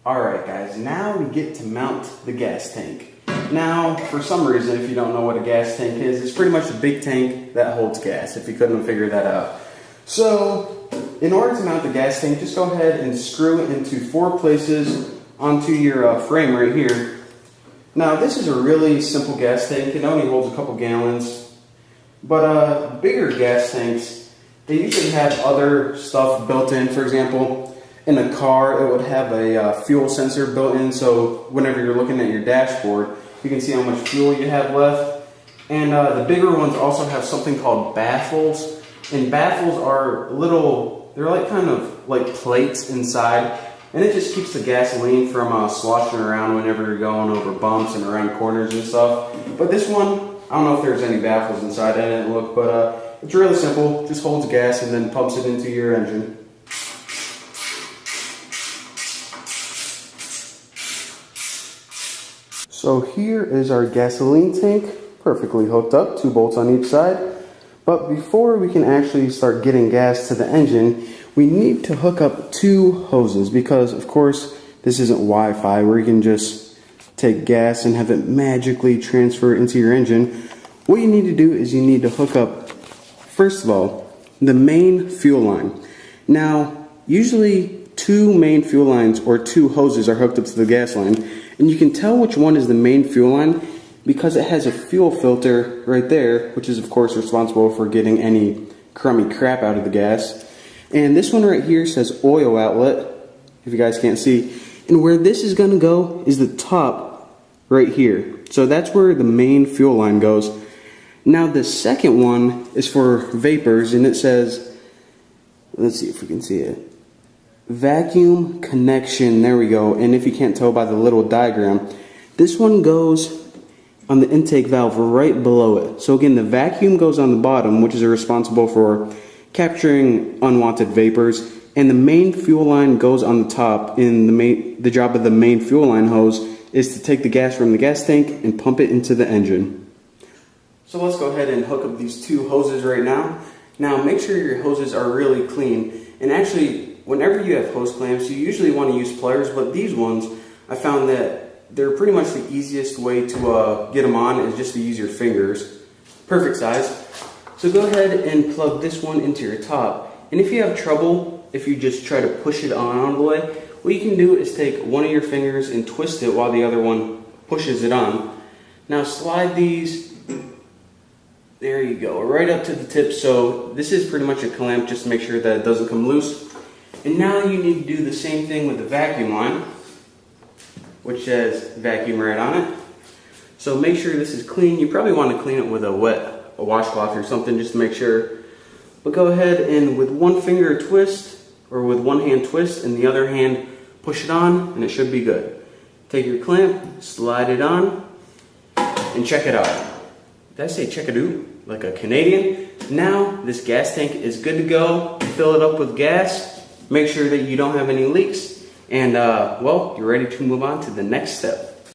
Alright guys, now we get to mount the gas tank. Now, for some reason, if you don't know what a gas tank is, it's pretty much a big tank that holds gas, if you couldn't figure that out. So, in order to mount the gas tank, just go ahead and screw it into 4 places onto your frame right here. Now, this is a really simple gas tank. It only holds a couple gallons. But bigger gas tanks, they usually have other stuff built in. For example, in a car, it would have a fuel sensor built in, so whenever you're looking at your dashboard, you can see how much fuel you have left. And the bigger ones also have something called baffles. And baffles are little, they're like kind of like plates inside. And it just keeps the gasoline from sloshing around whenever you're going over bumps and around corners and stuff. But this one, I don't know if there's any baffles inside. I didn't look, but it's really simple. Just holds gas and then pumps it into your engine. So here is our gasoline tank, perfectly hooked up, 2 bolts on each side. But before we can actually start getting gas to the engine, we need to hook up 2 hoses because, of course, this isn't Wi-Fi where you can just take gas and have it magically transfer into your engine. What you need to do is you need to hook up, first of all, the main fuel line. Now, usually 2 main fuel lines or 2 hoses are hooked up to the gas line. And you can tell which one is the main fuel line because it has a fuel filter right there, which is of course responsible for getting any crummy crap out of the gas. And this one right here says oil outlet, if you guys can't see. And where this is going to go is the top right here. So that's where the main fuel line goes. Now the second one is for vapors, and it says, let's see if we can see it. Vacuum connection, there we go. And if you can't tell by the little diagram, this one goes on the intake valve right below it. So again, the vacuum goes on the bottom, which is responsible for capturing unwanted vapors, and the main fuel line goes on the top. And the job of the main fuel line hose is to take the gas from the gas tank and pump it into the engine. So let's go ahead and hook up these 2 hoses right now. Now make sure your hoses are really clean, and actually whenever you have hose clamps, you usually want to use pliers, but these ones, I found that they're pretty much the easiest way to get them on is just to use your fingers. Perfect size. So go ahead and plug this one into your top. And if you have trouble, if you just try to push it on all the way, what you can do is take one of your fingers and twist it while the other one pushes it on. Now slide these, there you go, right up to the tip. So this is pretty much a clamp just to make sure that it doesn't come loose. And now you need to do the same thing with the vacuum line, which says vacuum right on it. So make sure this is clean. You probably want to clean it with a washcloth or something just to make sure. But go ahead and with one finger twist, or with one hand twist and the other hand push it on, and it should be good. Take your clamp, slide it on, and check it out. Did I say check it out? Like a Canadian? Now this gas tank is good to go. Fill it up with gas. Make sure that you don't have any leaks, and well, you're ready to move on to the next step.